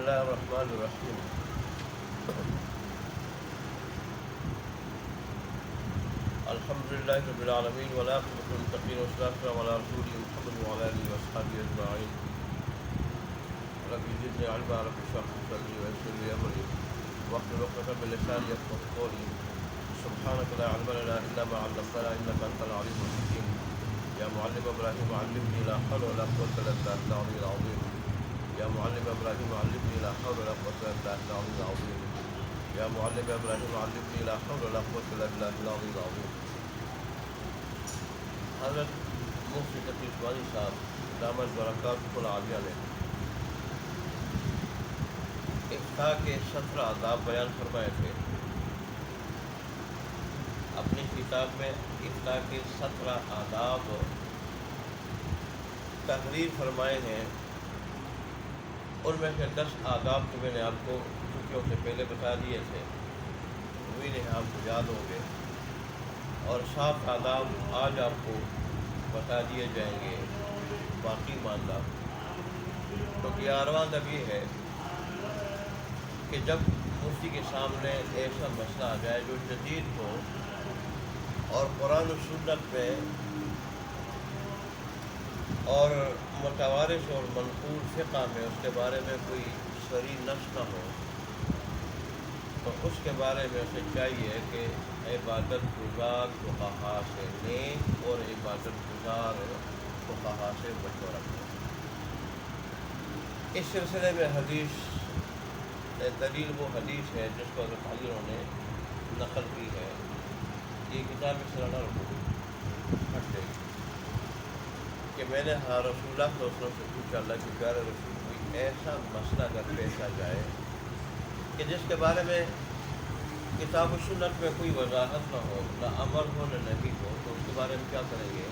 اللہ الرحمن الرحیم الحمد للہ رب العالمین والعاقبۃ للمتقین والصلاۃ والسلام علی رسول محمد وعلی آلہ وصحبہ اجمعین رب زدنی علما رب اشرح لي صدری ویسر لي امری واحلل عقدۃ من لسانی یفقهوا قولی سبحانک لا علم لنا الا ما علمتنا انک انت العلیم الحکیم یا معلم ابراہیم علمنی لا حول ولا قوة الا باللہ العلی العظیم یا معلم ابراہیم علمنی لا حول ولا قوة الا باللہ العلی العظیم یا معلم ابراہیم علمنی لا حول ولا قوة الا باللہ العلی العظیم۔ حضرت مفتی تقی عثمانی صاحب دامت برکاتہ العالیہ نے افتاء کے 17 آداب بیان فرمائے تھے۔ اپنی کتاب میں افتاء کے 17 آداب تحریر فرمائے ہیں۔ ان میں سے 10 آداب تو میں نے آپ کو چھٹیوں سے پہلے بتا دیے تھے، امید ہے آپ کو یاد ہوں گے، اور 7 آداب آج آپ کو بتا دیے جائیں گے باقی ماندہ۔ تو 11واں ادب یہ ہے کہ جب مفتی کے سامنے ایسا مسئلہ آ جائے جو جدید ہو اور قرآن و سنت میں اور متوارث اور منقول فقہ میں اس کے بارے میں کوئی صریح نص نہ ہو، تو اس کے بارے میں اسے چاہیے کہ عبادت گزار فقہا سے لیں اور عبادت گزار فقہا سے مشورہ کریں۔ اس سلسلے میں حدیث دلیل وہ حدیث ہے جس کو حضرت علی نے نقل کی ہے۔ یہ کتاب اس طرح نہ رکھو ہٹ جائے گی کہ میں نے رسول اللہ صلی اللہ علیہ وسلم سے پوچھا، اللہ کے پیارے رسول، کوئی ایسا مسئلہ اگر پیش آ جائے کہ جس کے بارے میں کتاب و سنت میں کوئی وضاحت نہ ہو، نہ امر ہو نہ نہی ہو، تو اس کے بارے میں کیا کریں گے؟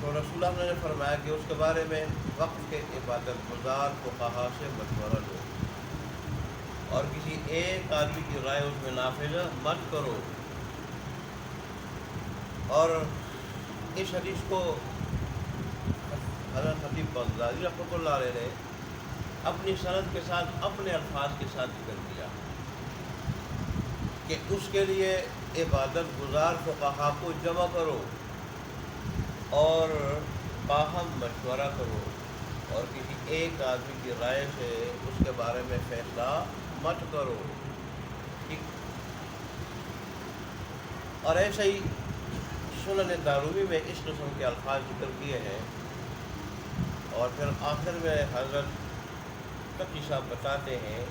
تو رسول اللہ نے فرمایا کہ اس کے بارے میں وقت کے عبادت گزار فقہا سے مشورہ لو، اور کسی ایک آدمی کی رائے اس میں نافذ مت کرو۔ اور اس حدیث کو حضرت خطیب بغدادی رحمۃ اللہ علیہ نے اپنی سند کے ساتھ اپنے الفاظ کے ساتھ ذکر کیا کہ اس کے لیے عبادت گزار فقہا کو جمع کرو اور باہم مشورہ کرو، اور کسی ایک آدمی کی رائے سے اس کے بارے میں فیصلہ مت کرو۔ ٹھیک۔ اور ایسے ہی سنن دارمی میں اس قسم کے الفاظ ذکر کیے ہیں، اور پھر آخر میں حضرت تقی صاحب بتاتے ہیں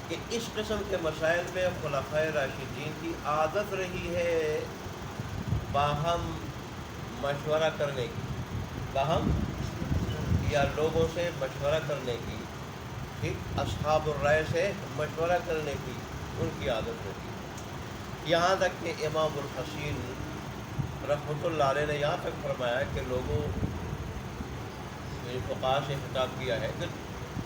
کہ اس قسم کے مسائل میں خلفائے راشدین کی عادت رہی ہے باہم مشورہ کرنے کی، باہم یا لوگوں سے مشورہ کرنے کی، ٹھیک، اصحاب الرائے سے مشورہ کرنے کی ان کی عادت رہی ہے۔ یہاں تک کہ امام الحسین رحمۃ اللہ علیہ نے یہاں تک فرمایا کہ لوگوں فقہا سے خطاب کیا ہے کہ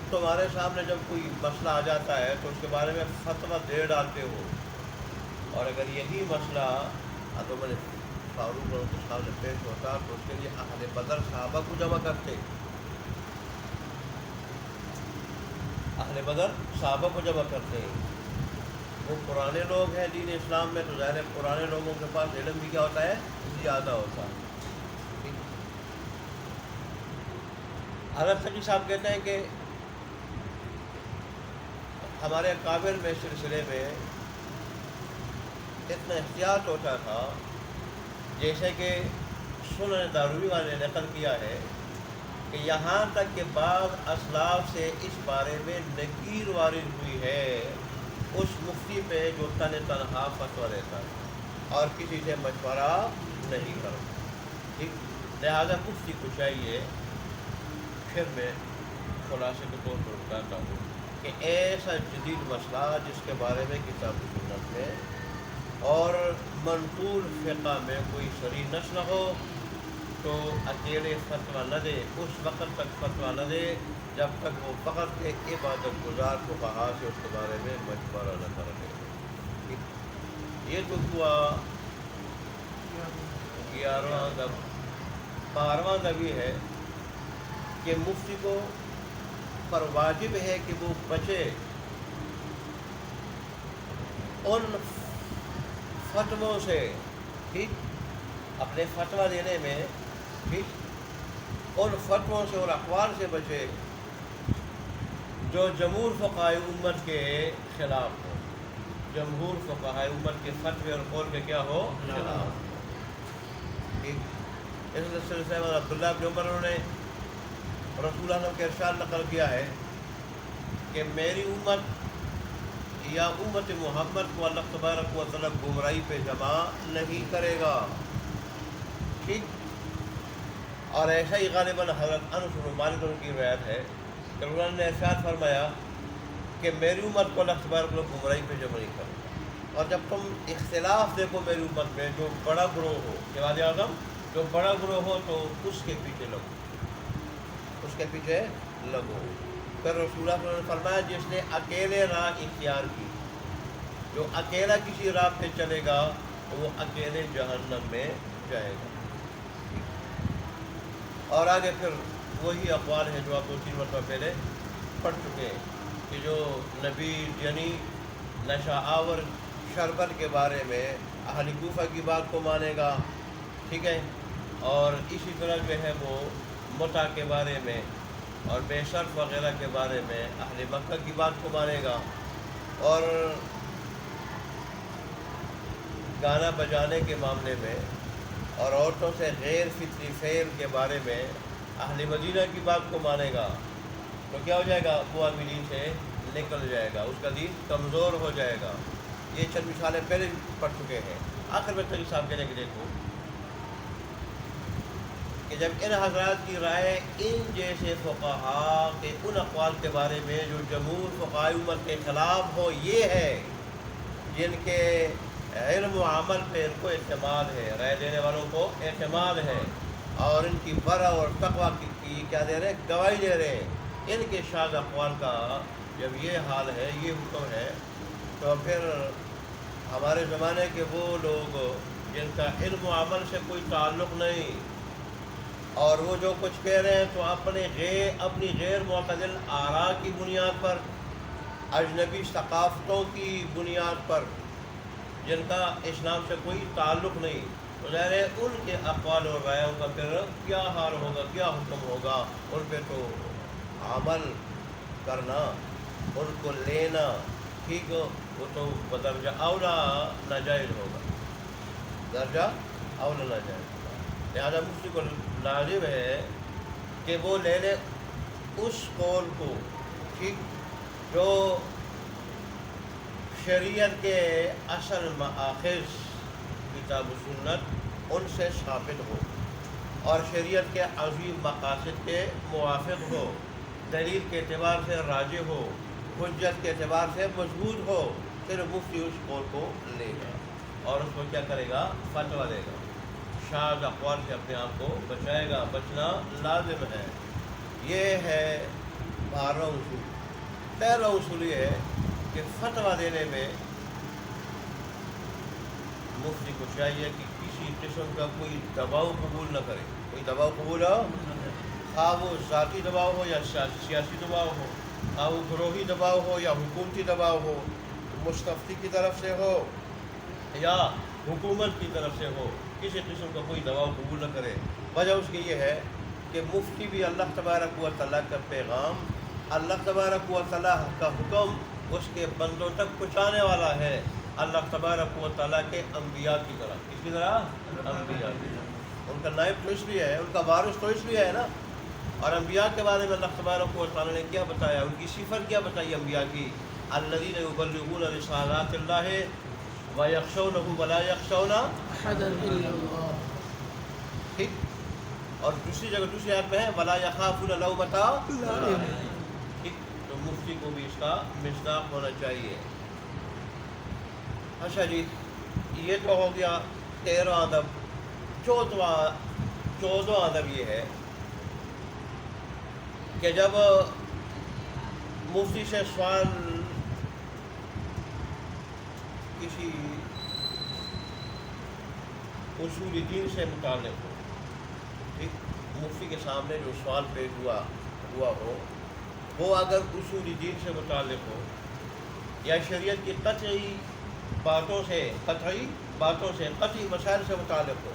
تمہارے سامنے جب کوئی مسئلہ آ جاتا ہے تو اس کے بارے میں فتویٰ دے ڈالتے ہو، اور اگر یہی مسئلہ عدم فاروق کے سامنے پیش ہوتا تو اس کے لیے اہل بدر صحابہ کو جمع کرتے، اہل بدر صحابہ کو جمع کرتے۔ وہ پرانے لوگ ہیں دین اسلام میں، تو ظاہر ہے پرانے لوگوں کے پاس علم بھی کیا ہوتا ہے، زیادہ ہوتا ہے۔ حضرت تقی صاحب کہتے ہیں کہ ہمارے اکابر میں سلسلے میں اتنا احتیاط ہوتا تھا، جیسے کہ سنن دارمی والے نے نقل کیا ہے کہ یہاں تک کہ بعض اسلاف سے اس بارے میں نکیر وارد ہوئی ہے اس مفتی پہ جو تنہا فتویٰ دیتا ہے اور کسی سے مشورہ نہیں کرتا۔ ٹھیک، لہٰذا مفتی کو چاہیے، پھر میں خلاصے کے طور پر بتاتا ہوں کہ ایسا جدید مسئلہ جس کے بارے میں کتاب و سنت میں اور منقول فقہ میں کوئی صریح نص نہ ہو تو اکیلے فتویٰ نہ دے، اس وقت تک فتویٰ نہ دے جب تک وہ فقط کے عبادت گزار فقہا سے اس کے بارے میں مشورہ نہ کر لے۔ یہ تو ہوا 11واں ادب۔ 12واں ادب یہ ہے کہ مفتی کو پر واجب ہے کہ وہ بچے ان فتووں سے، ٹھیک، اپنے فتویٰ دینے میں، ٹھیک، ان فتووں سے اور اقوال سے بچے جو جمہور فقہائے امت کے خلاف ہو، جمہور فقہائے امت کے فتوے اور قول کے کیا ہو، خلاف. ٹھیک، اس سلسلے میں عبداللہ بن عمر نے رسول اللہ کے ارشاد نقل کیا ہے کہ میری امت یا امت محمد کو اللہ تبارک و تعالیٰ گمراہی پہ جمع نہیں کرے گا. ٹھیک، اور ایسا ہی غالباً حضرت انس بن مالک کی روایت ہے کہ انہوں نے ارشاد فرمایا کہ میری امت کو اللہ تبارک و تعالیٰ گمراہی پہ جمع نہیں کرے گا. اور جب تم اختلاف دیکھو میری امت میں، جو بڑا گروہ ہو، جواد اعظم، جو بڑا گروہ ہو تو اس کے پیچھے لگو، اس کے پیچھے لگو. پھر رسول اللہ صلی اللہ علیہ وسلم نے فرمایا جس نے اکیلے راہ اختیار کی، جو اکیلا کسی راہ پہ چلے گا وہ اکیلے جہنم میں جائے گا. اور آگے پھر وہی اقوال ہیں جو آپ 2-3 مرتبہ پہلے پڑھ چکے ہیں کہ جو نبی یعنی نشہ آور شربت کے بارے میں اہل کوفہ کی بات کو مانے گا، ٹھیک ہے، اور اسی طرح جو ہے وہ متع کے بارے میں اور بے شرف وغیرہ کے بارے میں اہل مکہ کی بات کو مانے گا، اور گانا بجانے کے معاملے میں اور عورتوں سے غیر فطری فعل کے بارے میں اہل مدینہ کی بات کو مانے گا تو کیا ہو جائے گا، وہ دین سے نکل جائے گا، اس کا دین کمزور ہو جائے گا. یہ چند مثالیں پہلے پڑھ چکے ہیں. آخر میں تقی صاحب کہنے کے دیکھو کہ جب ان حضرات کی رائے ان جیسے فقہا کے ان اقوال کے بارے میں جو جمہور فقہائے امت کے خلاف ہو، یہ ہے جن کے علم و عمل پہ ان کو اعتماد ہے، رائے دینے والوں کو اعتماد ہے، اور ان کی برا اور تقویٰ کی کیا دے رہے ہیں، گواہی دے رہے ہیں. ان کے شاذ اقوال کا جب یہ حال ہے، یہ حکم ہے، تو پھر ہمارے زمانے کے وہ لوگ جن کا علم و عمل سے کوئی تعلق نہیں اور وہ جو کچھ کہہ رہے ہیں تو اپنی غیر معتدل آراء کی بنیاد پر، اجنبی ثقافتوں کی بنیاد پر، جن کا اسلام سے کوئی تعلق نہیں، تو ظاہر ہے ان کے اقوال اور رائےوں کا پھر کیا حال ہوگا، کیا حکم ہوگا. ان پہ تو عمل کرنا، ان کو لینا، ٹھیک، وہ تو بدرجہ اولا ناجائز ہوگا، درجہ اولا ناجائز ہوگا. لہٰذا مفتی کو لازم ہے کہ وہ لے لے اس قول کو، ٹھیک، جو شریعت کے اصل مآخذ کتاب و سنت ان سے ثابت ہو اور شریعت کے عظیم مقاصد کے موافق ہو، دلیل کے اعتبار سے راجح ہو، حجت کے اعتبار سے مضبوط ہو. پھر مفتی اس قول کو لے گا اور اس کو کیا کرے گا، فتویٰ دے گا. شاذ اقوال سے اپنے آپ کو بچائے گا، بچنا لازم ہے. یہ ہے 12واں اصول. پہلا اصول یہ ہے کہ فتویٰ دینے میں مفتی کو چاہیے کہ کسی قسم کا کوئی دباؤ قبول نہ کرے. کوئی دباؤ قبول ہو، خواہ وہ ذاتی دباؤ ہو یا سیاسی دباؤ ہو، خواہ وہ گروہی دباؤ ہو یا حکومتی دباؤ ہو، مستفتی کی طرف سے ہو یا حکومت کی طرف سے ہو، کسی قسم کا کوئی دباؤ قبول نہ کرے. وجہ اس کی یہ ہے کہ مفتی بھی اللہ تبارک و تعالیٰ کا پیغام، اللہ تبارک و تعالیٰ کا حکم اس کے بندوں تک پہنچانے والا ہے، اللہ تبارک و تعالیٰ کے انبیاء کی طرح. کس کی طرح؟ انبیاء کی طرح. ان کا نائب تو اس لیے ہے، ان کا وارث تو اس لیے ہے نا. اور انبیاء کے بارے میں اللہ تبارک و تعالیٰ نے کیا بتایا، ان کی صفت کیا بتائی انبیاء کی، الذین یبلغون رسالات اللہ ویخشونہ ولا یخشون احدا الا اللہ. ٹھیک، اور دوسری جگہ دوسری آیت میں ہے ولا یخافون لومۃ لائم. ٹھیک، تو مفتی کو بھی اس کا مصداق ہونا چاہیے. اچھا جی، یہ تو ہو گیا 13واں ادب. 14واں ادب یہ ہے کہ جب مفتی سے سوال کسی اصول دین سے متعلق ہو، ٹھیک، مفتی کے سامنے جو سوال پیش ہوا ہو وہ اگر اصول دین سے متعلق ہو یا شریعت کی قطعی باتوں سے قطعی مسائل سے متعلق ہو،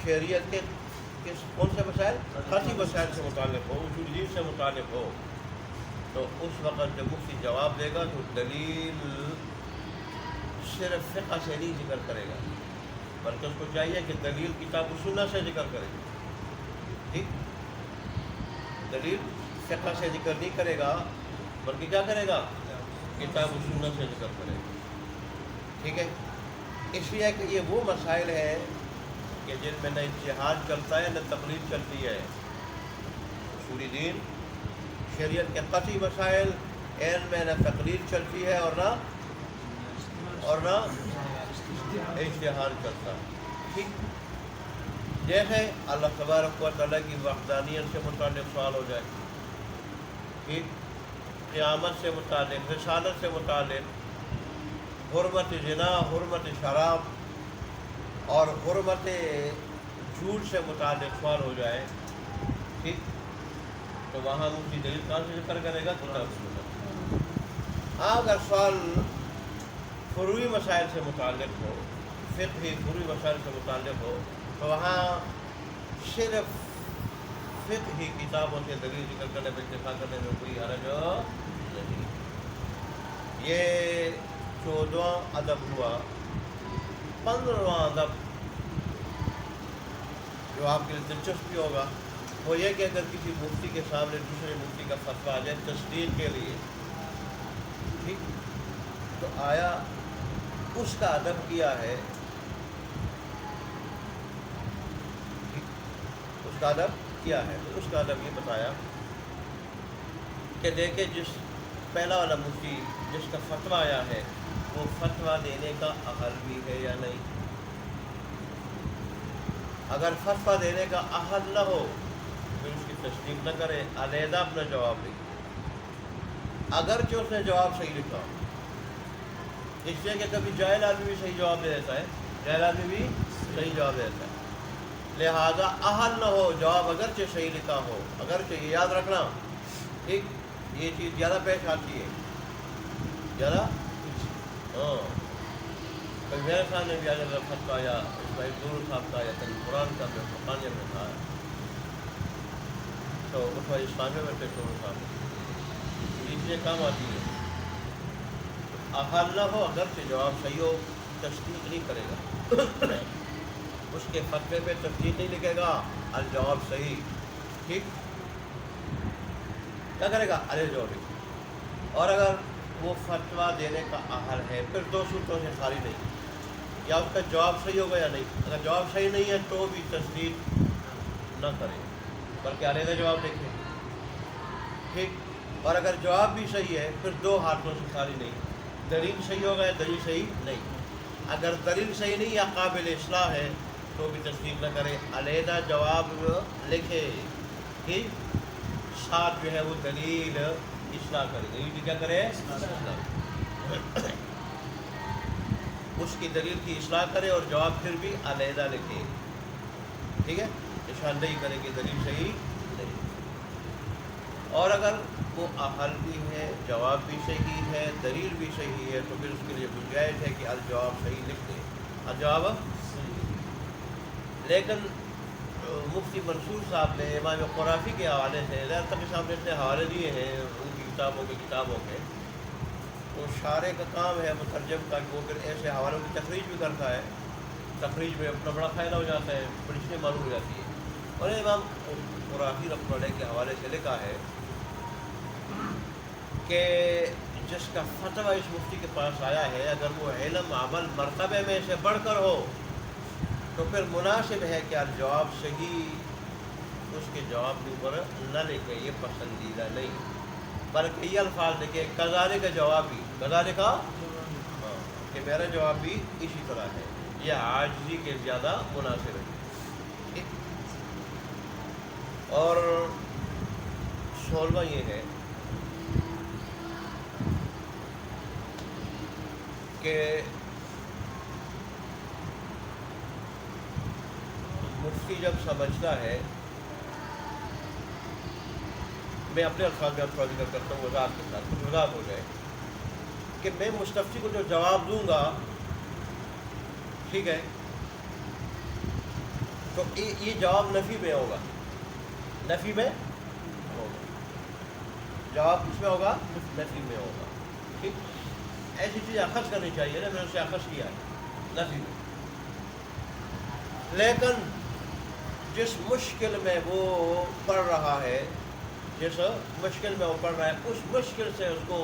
شریعت کے کون سے مسائل؟ قطعی مسائل سے متعلق ہو، اصول دین سے متعلق ہو، تو اس وقت جب مفتی جواب دے گا تو دلیل صرف فقہ سے نہیں ذکر کرے گا، بلکہ اس کو چاہیے کہ دلیل کتاب و سنت سے ذکر کرے گا. ٹھیک، دلیل فقہ سے ذکر نہیں کرے گا بلکہ کیا کرے گا؟ کتاب و سنت سے ذکر کرے گا. ٹھیک ہے، اس لیے کہ یہ وہ مسائل ہیں کہ جن میں نہ اجتہاد چلتا ہے نہ تقلید چلتی ہے. اصول دین شریعت کے قطعی مسائل، ان میں نہ تقلید چلتی ہے اور نہ اجتہاد چلتا ہے. ٹھیک، جیسے اللہ تبارک و تعالیٰ کی وحدانیت سے متعلق سوال ہو جائے، ٹھیک، قیامت سے متعلق، رسالت سے متعلق، حرمت زنا، حرمت شراب اور حرمت جھوٹ سے متعلق سوال ہو جائے، ٹھیک، تو وہاں مفتی دلیل کہاں سے ذکر کرے گا؟ کتاب سنت. اگر سوال فروعی مسائل سے متعلق ہو، فقہی فروعی مسائل سے متعلق ہو، تو وہاں صرف فقہی کتابوں سے دلیل ذکر کرنے میں اتفاق کرنے میں کوئی حرج نہیں. یہ 14واں ادب ہوا. 15واں ادب جو آپ کے لیے دلچسپی ہوگا وہ یہ کہ اگر کسی مفتی کے سامنے دوسرے مفتی کا فتویٰ آ جائے تصدیق کے لیے، ٹھیک، تو آیا اس کا ادب کیا ہے؟ اس کا ادب کیا ہے؟ تو اس کا ادب یہ بتایا کہ دیکھیں جس پہلا والا مفتی جس کا فتویٰ آیا ہے وہ فتویٰ دینے کا اہل بھی ہے یا نہیں. اگر فتویٰ دینے کا اہل نہ ہو پھر اس کی تصدیق نہ کرے، علیحدہ اپنا جواب دے، اگرچہ اس نے جواب صحیح لکھا. اس لیے کہ کبھی جاہل آدمی بھی صحیح جواب دے دیتا ہے، جاہل آدمی بھی صحیح جواب دے دیتا ہے. لہذا اہل نہ ہو، جواب اگرچہ صحیح لکھا ہو، اگرچہ یہ یاد رکھنا، ٹھیک، یہ چیز زیادہ پیش آتی ہے، زیادہ. ہاں، کبھی میرے سامنے بھی آج فتویٰ آیا اسماعیل ظہور صاحب کا یا کبھی قرآن کا میں فرقانیہ میں تھا، تو اس وقت اسلامیہ میں تھے ظہور صاحب، اس لیے کام آتی ہے. اہل نہ ہو اگرچہ جواب صحیح ہو تصدیق نہیں کرے گا، اس کے فتوے پہ تصدیق نہیں لکھے گا، الجواب صحیح. ٹھیک، کیا کرے گا؟ ارے جواب. اور اگر وہ فتویٰ دینے کا اہل ہے پھر دو صورتوں سے خالی نہیں، یا اس کا جواب صحیح ہوگا یا نہیں. اگر جواب صحیح نہیں ہے تو بھی تصدیق نہ کرے بلکہ علیحدہ جواب دیکھے. ٹھیک، اور اگر جواب بھی صحیح ہے پھر دو حالتوں سے خالی نہیں، دلیل صحیح ہوگا یا دلیل صحیح نہیں. اگر دلیل صحیح نہیں یا قابل اصلاح ہے تو بھی تصدیق نہ کرے، علیحدہ جواب لکھے، ٹھیک، ساتھ جو ہے وہ دلیل اصلاح کرے. دلیل کیا کرے؟ اس کی دلیل کی اصلاح کرے اور جواب پھر بھی علیحدہ لکھے. ٹھیک ہے، نشاندہی کرے کہ دلیل صحیح نہیں. اور اگر وہ اہل بھی ہے، جواب بھی صحیح ہے، دلیل بھی صحیح ہے، تو پھر اس کے لیے گنجائش ہے کہ الجواب صحیح لکھ دے، الجواب صحیح. لیکن مفتی منصور صاحب نے امام قرافی کے حوالے سے زیادہ تک سامنے اتنے حوالے دیے ہیں ان کی کتابوں کے، تو شارح کا کام ہے مترجم کا کہ وہ پھر ایسے حوالوں کی تخریج بھی کرتا ہے، تخریج میں اپنا بڑا فائدہ ہو جاتا ہے، بڑی چیزیں معلوم ہو جاتی ہے. اور امام قرافی رحمۃ اللہ کے حوالے سے لکھا ہے کہ جس کا فتویٰ اس مفتی کے پاس آیا ہے اگر وہ علم عمل مرتبے میں سے بڑھ کر ہو تو پھر مناسب ہے کہ الجواب صحیح اس کے جواب کے اوپر نہ لکھے، یہ پسندیدہ نہیں، بلکہ یہ الفاظ لکھے کذالک کا جواب بھی، کذالک کا، کہ میرا جواب بھی اسی طرح ہے، یہ عاجزی کے زیادہ مناسب ہے. اور 16واں یہ ہے کہ مفتی جب سمجھتا ہے میں اپنے الفاظ میں تھوڑا ذکر کرتا ہوں وضاحت کے ساتھ، کچھ وضاحت ہو جائے کہ میں مستفتی کو جو جواب دوں گا، ٹھیک ہے، تو یہ جواب نفی میں ہوگا، نفی میں ہوگا، جواب کس میں ہوگا؟ نفی میں ہوگا، ٹھیک۔ ایسی چیزیں اخذ کرنی چاہیے نا، میں نے اسے اخذ کیا ہے نفی میں، لیکن جس مشکل میں وہ پڑھ رہا ہے، جس مشکل میں وہ پڑھ رہا ہے، اس مشکل سے اس کو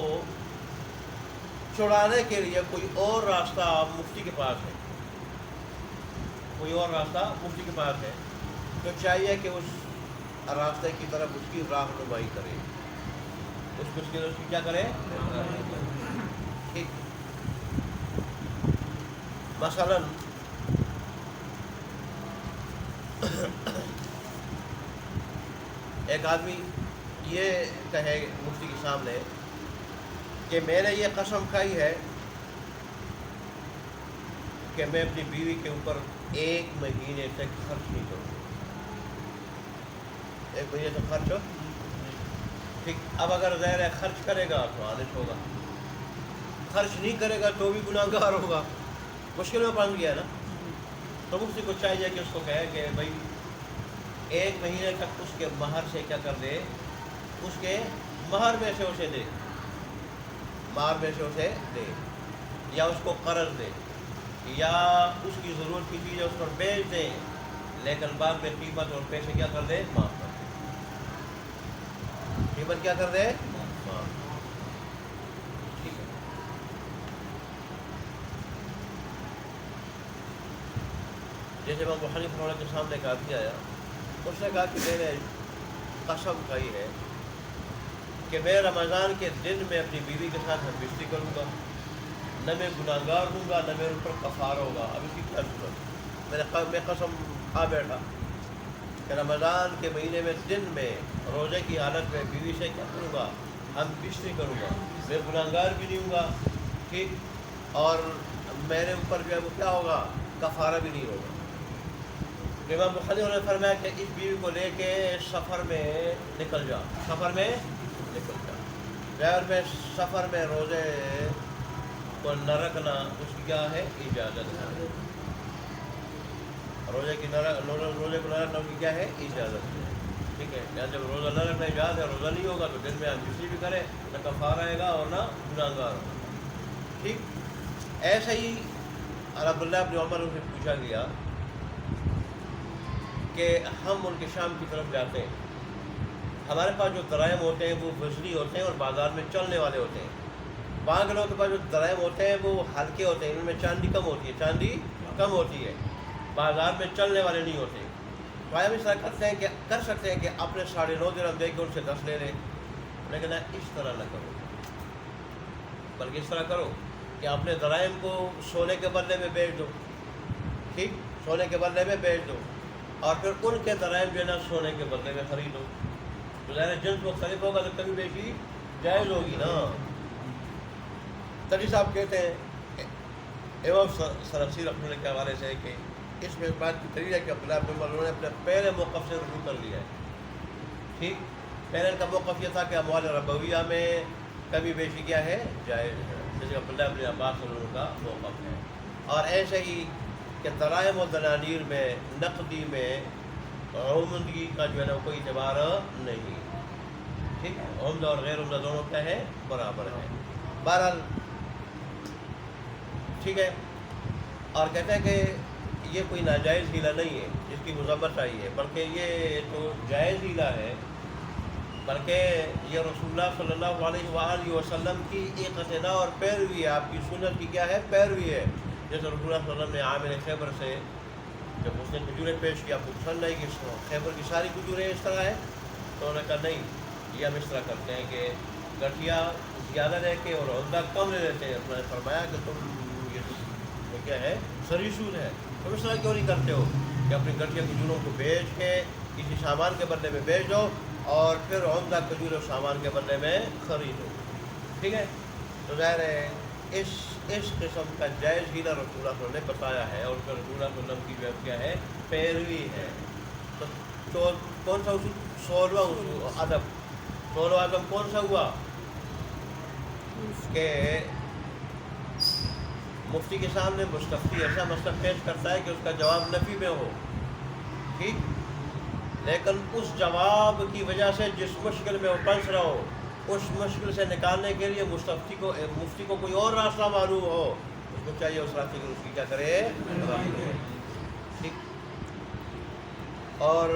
چھڑانے کے لیے کوئی اور راستہ مفتی کے پاس ہے، کوئی اور راستہ مفتی کے پاس ہے، تو چاہیے کہ اس راستے کی طرف اس کی راہنمائی کرے، اس مشکل اس کی کیا کرے؟ ٹھیک۔ مثلاً ایک آدمی یہ کہے مفتی کے سامنے کہ میں نے یہ قسم کھائی ہے کہ میں اپنی بیوی کے اوپر 1 مہینے تک خرچ نہیں کروں گا، 1 مہینے تک خرچ ہو، ٹھیک۔ اب اگر ظاہر ہے خرچ کرے گا تو عادت ہوگا، خرچ نہیں کرے گا تو بھی گناہ گار ہوگا، مشکل میں پھنس گیا نا۔ تو مفتی کو چاہیے کہ اس کو کہے کہ بھائی 1 مہینے تک اس کے مہر سے کیا کر دے، اس کے مہر میں سے اسے دے، مہر میں سے اسے دے، یا اس کو قرض دے، یا اس کی ضرورت کی چیز ہے اس پر بیچ دے، لیکن بعد میں قیمت اور پیسے کیا کر دے؟ معاف کر دے، قیمت کیا کر دے؟ معاف، ٹھیک ہے۔ جیسے امام ابو حنیفہ رحمۃ اللہ کے سامنے ایک آدمی آیا، اس نے کہا کہ میں نے قسم کھائی ہے کہ میں رمضان کے دن میں اپنی بیوی کے ساتھ ہم بستری کروں گا، نہ میں گناہ گار ہوں گا، نہ میرے اوپر کفارہ ہوگا۔ اب اس کی کیا ضرورت؟ میں قسم کھا بیٹھا کہ رمضان کے مہینے میں دن میں روزے کی حالت میں بیوی سے کیا کروں گا؟ ہم بستری کروں گا، میں گناہ گار بھی نہیں ہوں گا، ٹھیک، اور میرے اوپر جو ہے وہ کیا ہوگا؟ کفارہ بھی نہیں ہوگا۔ امام ابو حنیفہ نے فرمایا کہ اس بیوی کو لے کے سفر میں نکل جا، سفر میں نکل جا، غیر میں سفر میں روزے کو نہ رکھنا اس کی کیا ہے؟ اجازت ہے، روزے کو نہ رکھنا اس کی کیا ہے؟ اجازت ہے، ٹھیک ہے۔ یا جب روزہ نہ رکھنا اجازت ہے، روزہ نہیں ہوگا تو دن میں ہم کسی بھی کرے نہ کفارہ آئے گا اور نہ گناہ گار ہوگا، ٹھیک۔ ایسے ہی عبداللہ بن عمر سے پوچھا گیا کہ ہم ملک شام کی طرف جاتے ہیں، ہمارے پاس جو درائم ہوتے ہیں وہ وزنی ہوتے ہیں اور بازار میں چلنے والے ہوتے ہیں، بعض لوگوں کے پاس جو درائم ہوتے ہیں وہ ہلکے ہوتے ہیں، ان میں چاندی کم ہوتی ہے، چاندی کم ہوتی ہے، بازار میں چلنے والے نہیں ہوتے، تو ہم اس طرح کر سکتے ہیں کہ اپنے 9.5 درہم دے کے ان سے 10 لے لیں، لیکن اس طرح نہ کرو، بلکہ اس طرح کرو کہ اپنے درائم کو سونے کے بدلے میں بیچ دو، ٹھیک، سونے کے بدلے میں بیچ دو، اور پھر ان کے درائم جو ہے نا سونے کے بدلے میں خریدو، تو ظاہر جنس مختلف ہوگا تو کبھی بیشی جائز ہوگی نا۔ تجی صاحب کہتے ہیں امام سرخسی رحمۃ اللہ کے حوالے سے کہ اس میں بات کی دلیل ہے کہ عبداللہ بن عمر نے اپنے پہلے موقف سے رجوع کر لیا ہے، ٹھیک، پہلے کا موقف یہ تھا کہ اموال ربویہ میں کبھی بیشی کیا ہے؟ جائز ہے، جیسے عبداللہ بن عباس کا موقف ہے، اور ایسے ہی کہ درائم و دنانیر میں نقدی میں عمدگی کا جو ہے نا کوئی اعتبار نہیں، ٹھیک، عمدہ اور غیر عمدہ دونوں کیا ہے؟ برابر ہے، بہرحال ٹھیک ہے۔ اور کہتے ہیں کہ یہ کوئی ناجائز ہیلہ نہیں ہے جس کی مذمت چاہیے، بلکہ یہ تو جائز ہیلہ ہے، بلکہ یہ رسول اللہ صلی اللہ علیہ وآلہ وسلم کی ایک اقتداء اور پیروی ہے، آپ کی سنت کی کیا ہے؟ پیروی ہے۔ جیسے رسول اللہ صلی اللہ علیہ وسلم نے عامر خیبر سے جب اس نے کھجوریں پیش کیا، آپ کو پسند آئی کہ خیبر کی ساری کھجوریں اس طرح ہے، تو انہوں نے کہا نہیں، یہ ہم اس طرح کرتے ہیں کہ گٹھیا زیادہ لے کے اور عمدہ کم لے لیتے ہیں۔ انہوں نے فرمایا کہ تم یہ کیا ہے؟ سری سود ہے، تم اس طرح کیوں نہیں کرتے ہو کہ اپنی گٹھیا کھجوروں کو بیچ کے کسی سامان کے بدلے میں بیچ دو اور پھر عمدہ کھجور سامان کے بدلے میں خریدو، ٹھیک ہے۔ تو ظاہر ہے اس قسم کا جائز ہیلہ رسول اللہ صلی اللہ علیہ وسلم نے بتایا ہے، اور پھر رسول اللہ صلی اللہ علیہ وسلم کی جو ہے کیا ہے؟ پیروی ہے۔ تو کون سا اصول؟ 16واں اصول ادب، قول اعظم کون سا ہوا کہ مفتی کے سامنے مستفتی ایسا مسئلہ پیش کرتا ہے کہ اس کا جواب نفی میں ہو، ٹھیک، لیکن اس جواب کی وجہ سے جس مشکل میں وہ پھنس رہا ہو اس مشکل سے نکالنے کے لیے مفتی کو کوئی اور راستہ معلوم ہو، اس کو چاہیے اس راستے کی اس کی کیا کرے، ٹھیک۔ اور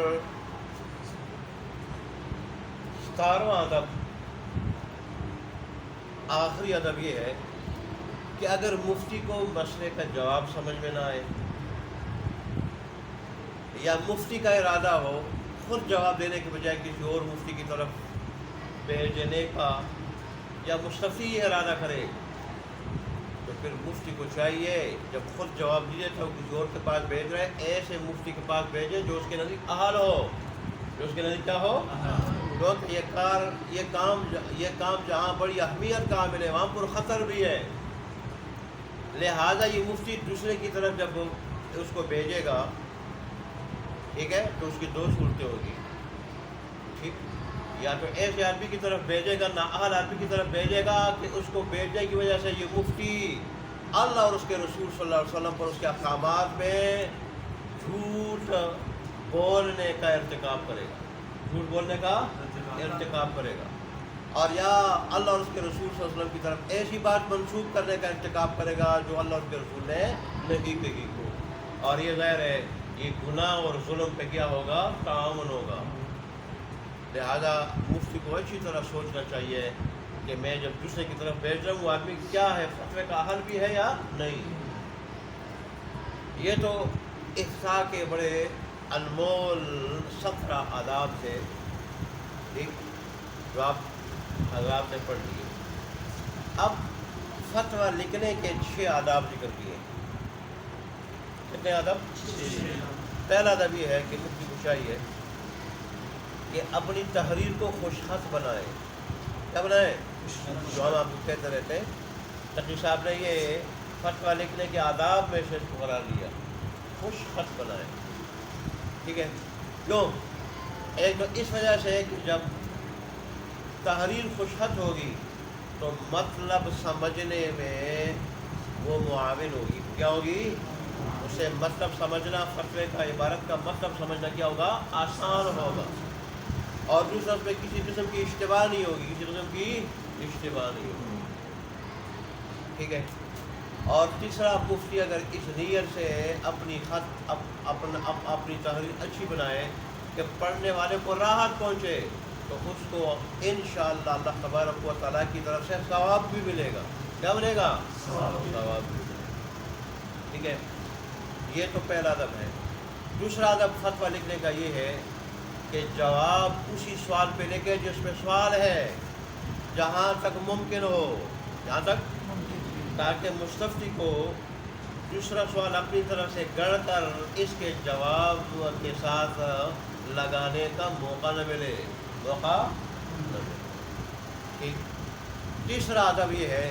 17واں ادب، آخری ادب یہ ہے کہ اگر مفتی کو مسئلے کا جواب سمجھ میں نہ آئے یا مفتی کا ارادہ ہو خود جواب دینے کے بجائے کسی اور مفتی کی طرف بھیجنے کا، یا مستفتی یہ ارادہ کرے، تو پھر مفتی کو چاہیے جب خود جواب دیجیے تو کسی اور کے پاس بھیج رہے ایسے مفتی کے پاس بھیجے جو اس کے نزدیک اہل ہو، جو اس کے نزدیک کیا ہو، کیونکہ یہ کام جہاں بڑی اہمیت کا حامل ہے وہاں پر خطر بھی ہے، لہذا یہ مفتی دوسرے کی طرف جب اس کو بھیجے گا، ٹھیک ہے، تو اس کی دو صورتیں ہوگی، ٹھیک، یا تو ایسے آدمی کی طرف بھیجے گا، نااہل آدمی کی طرف بھیجے گا کہ اس کو بھیجنے کی وجہ سے یہ مفتی اللہ اور اس کے رسول صلی اللہ علیہ وسلم پر اس کے احکامات میں جھوٹ بولنے کا ارتکاب کرے گا، جھوٹ بولنے کا ارتکاب کرے گا، اور یا اللہ اور اس کے رسول صلی اللہ علیہ وسلم کی طرف ایسی بات منسوخ کرنے کا ارتکاب کرے گا جو اللہ اور اس کے رسول نے نہیں کہی ہو، اور یہ ظاہر ہے یہ گناہ اور ظلم پہ کیا ہوگا، تعاون ہوگا۔ لہذا مفتی کو اچھی طرح سوچنا چاہیے کہ میں جب دوسرے کی طرف بھیج رہا ہوں وہ آدمی کیا ہے، فتوے کا حل بھی ہے یا نہیں۔ یہ تو افتاء کے بڑے انمول 17 آداب تھے، ٹھیک، جو آپ حضرات نے پڑھ لیے۔ اب فتویٰ لکھنے کے 6 آداب ذکر کیے۔ کتنے آداب؟ پہلا ادب یہ ہے کہ مفتی کو چاہیے کہ اپنی تحریر کو خوش خط بنائے۔ کیا بنائے؟ جو ہم آپ کو کہتے رہتے ہیں، تقی صاحب نے یہ فتویٰ لکھنے کے آداب میں سے اس کو قرار دیا، خوش خط بنائے، ٹھیک ہے۔ کیوں؟ ایک تو اس وجہ سے کہ جب تحریر خوش خط ہوگی تو مطلب سمجھنے میں وہ معاون ہوگی، کیا ہوگی؟ اسے مطلب سمجھنا، فتوے کا، عبارت کا مطلب سمجھنا کیا ہوگا؟ آسان ہوگا، اور دوسرا اس میں کسی قسم کی اشتباہ نہیں ہوگی، کسی قسم کی اشتباہ نہیں ہوگی، ٹھیک ہے۔ اور تیسرا، مفتی اگر اس نیت سے اپنی خط اپنی تحریر اچھی بنائے کہ پڑھنے والے کو راحت پہنچے تو اس کو انشاءاللہ اللہ تبارک و تعالیٰ کی طرف سے ثواب بھی ملے گا۔ کیا ملے گا؟ ثواب بھی ملے گا، ٹھیک ہے۔ یہ تو پہلا ادب ہے۔ دوسرا ادب فتویٰ لکھنے کا یہ ہے کہ جواب اسی سوال پہ لکھے جس میں سوال ہے، جہاں تک ممکن ہو، جہاں تک، تاکہ مستفتی کو دوسرا سوال اپنی طرف سے گڑھ کر اس کے جواب کے ساتھ لگانے کا موقع نہ ملے، موقع نہ ملے، ٹھیک۔ تیسرا ادب یہ ہے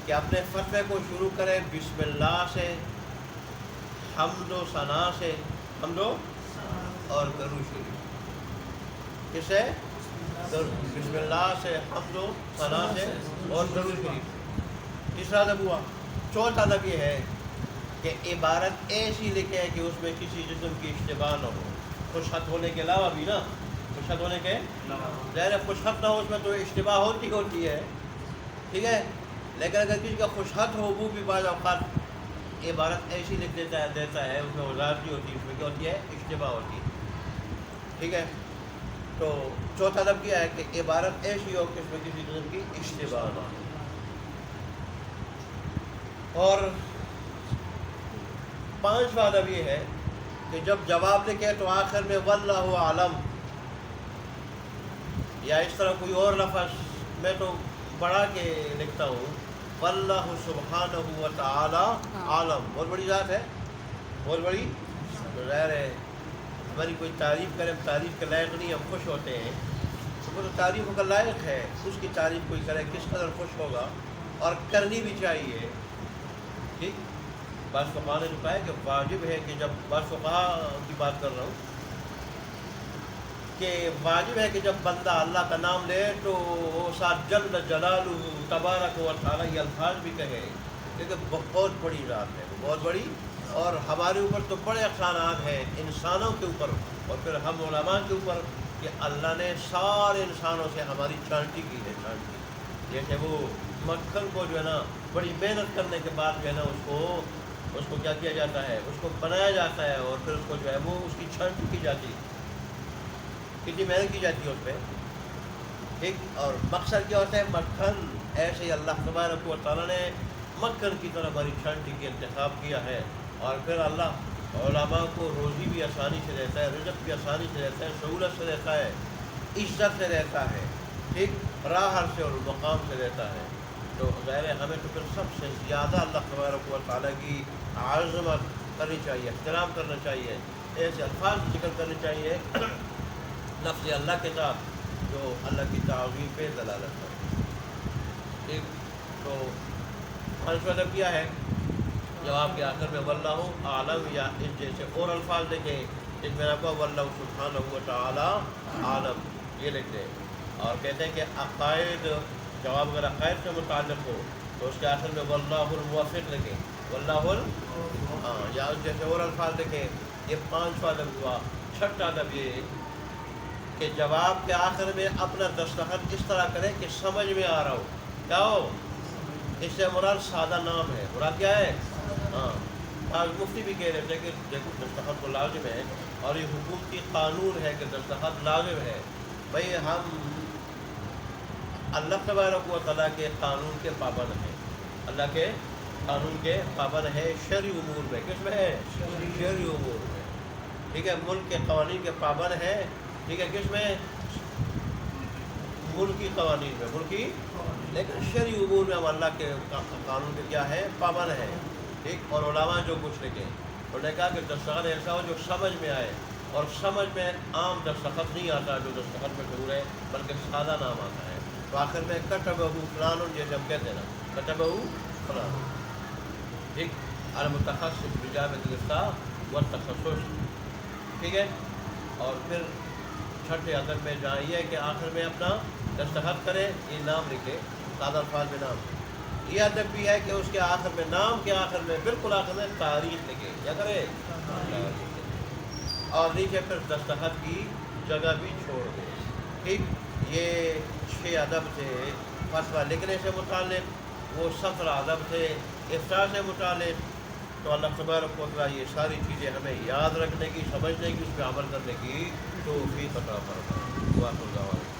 کہ اپنے فتوے کو شروع کرے بسم اللہ سے، حمد و ثنا سے، حمد اور درود شریف، کسے؟ بسم اللہ سے، حمد و ثنا سے اور درود شریف، تیسرا ادب ہوا۔ چوتھا ادب یہ ہے کہ عبارت ایسی لکھے کہ اس میں کسی قسم کی اشتباہ نہ ہو، خوش خط ہونے کے علاوہ بھی نا، خوش خط ہونے کے ظاہر خوش خط نہ ہو، اس میں تو اشتباہ ہوتی ہے، ٹھیک ہے، لیکن اگر کسی کا خوش خط ہو وہ بھی بعض اوقات عبارت ایسی لکھ دیتا ہے اس میں وضاحت نہیں ہوتی، اس میں کیا ہوتی ہے؟ اشتباہ ہوتی ہے، ٹھیک ہے۔ تو چوتھا ادب کیا ہے کہ عبارت ایسی ہو کہ اس میں کسی قسم کی اشتباہ نہ ہو۔ اور پانچواں ادب یہ ہے کہ جب جواب لکھے تو آخر میں واللہ عالم، یا اس طرح کوئی اور لفظ، میں تو بڑھا کے لکھتا ہوں، واللہ سبحانہ و تعالی عالم، بہت بڑی ذات ہے، بہت بڑی، ظاہر ہے ہماری کوئی تعریف کرے، تعریف کے لائق نہیں، ہم خوش ہوتے ہیں، تو وہ تو تعریف کا لائق ہے، اس کی تعریف کوئی کرے کس قدر خوش ہوگا، اور کرنی بھی چاہیے، ٹھیک۔ بعض فقہاء نے کہا ہے کہ واجب ہے کہ جب بعض فقہاء کی بات کر رہا ہوں کہ واجب ہے کہ جب بندہ اللہ کا نام لے تو وہ ساتھ جل جلالہ تبارک و تعالی یہ الفاظ بھی کہے، کیونکہ بہت بڑی ذات ہے، بہت بڑی، اور ہمارے اوپر تو بڑے احسانات ہیں انسانوں کے اوپر اور پھر ہم علماء کے اوپر کہ اللہ نے سارے انسانوں سے ہماری چھانٹی کی ہے، چھانٹی جیسے وہ مکھن کو جو ہے نا بڑی محنت کرنے کے بعد جو ہے نا اس کو کیا کیا جاتا ہے، اس کو بنایا جاتا ہے اور پھر اس کو جو ہے وہ اس کی چھانٹی کی جاتی ہے، کتنی محنت کی جاتی ہے اس پہ، ٹھیک۔ اور مقصد کیا ہوتا ہے، مکھن، ایسے ہی اللہ تبارک و تعالیٰ نے مکھن کی طرح ہماری چھانٹی کی انتخاب کیا ہے، اور پھر اللہ علماء کو روزی بھی آسانی سے دیتا ہے، رزق بھی آسانی سے دیتا ہے، سہولت سے دیتا ہے، عزت سے دیتا ہے، ٹھیک، راحت سے اور مقام سے دیتا ہے۔ تو ظاہر ہے ہمیں تو پھر سب سے زیادہ اللہ تبارک و تعالیٰ کی عظمت کرنی چاہیے، احترام کرنا چاہیے، ایسے الفاظ ذکر کرنے چاہیے لفظ اللہ کے ساتھ جو اللہ کی تعظیم پہ دلالت ہے، ٹھیک۔ تو پانچواں ادب کیا ہے؟ جواب کے آخر میں واللہ عالم، یا اس جیسے اور الفاظ دیکھیں، اس میں آپ کو واللہ سبحانہ و تعالی عالم یہ لکھ دیں، اور کہتے ہیں کہ عقائد، جواب اگر عقائد سے متعلق ہو تو اس کے آخر میں واللہ الموفق لکھیں، ہاں، یا اس جیسے اور الفاظ دیکھیں۔ یہ پانچواں ادب ہوا۔ چھٹا ادب یہ کہ جواب کے آخر میں اپنا دستخط اس طرح کریں کہ سمجھ میں آ رہا ہو، کیا ہو، اس سے مراد سادہ نام ہے، مراد کیا ہے، ہاں۔ آج مفتی بھی کہہ رہے تھے کہ دیکھو دستخط تو لازم ہے، اور یہ حکومتی قانون ہے کہ دستخط لازم ہے۔ بھئی ہم اللہ تبارک و تعالیٰ کے قانون کے پابند ہیں، اللہ کے قانون کے پابند ہے شرعی امور میں، کس میں ہے، شرعی امور میں، ٹھیک ہے، ملک کے قوانین کے پابند ہیں، ٹھیک ہے، کس میں، ملکی قوانین میں، ملکی، لیکن شرعی امور میں ہم اللہ کے قانون کے کیا ہے، پابند ہے، ٹھیک۔ اور علماء جو کچھ لکھیں، انہوں نے کہا کہ دستخط ایسا ہو جو سمجھ میں آئے، اور سمجھ میں عام دستخط نہیں آتا جو دستخط میں ضرور ہے، بلکہ سادہ نام آتا ہے۔ تو آخر میں کتبہ فلان، جیسے ہم کہتے ہیں نا کتبہ فلان، ٹھیک، المتخصص بجامع الافتاء والتخصص، ٹھیک ہے۔ اور پھر چھٹے ادب میں جہاں یہ ہے کہ آخر میں اپنا دستخط کرے، یہ نام لکھے، سادہ الفاظ میں نام۔ یہ ادب بھی ہے کہ اس کے آخر میں، نام کے آخر میں، بالکل آخر میں تاریخ لکھے، کیا کرے، تاریخ لکھے، اور نیچے پھر دستخط کی جگہ بھی چھوڑ دے، ٹھیک۔ یہ 6 ادب تھے فتویٰ لکھنے سے متعلق، وہ 17 ادب تھے افتاء سے متعلق۔ تو اللہ تبارک و تعالیٰ یہ ساری چیزیں ہمیں یاد رکھنے کی، سمجھنے کی، اس پہ عمل کرنے کی توفیق عطا فرمائے۔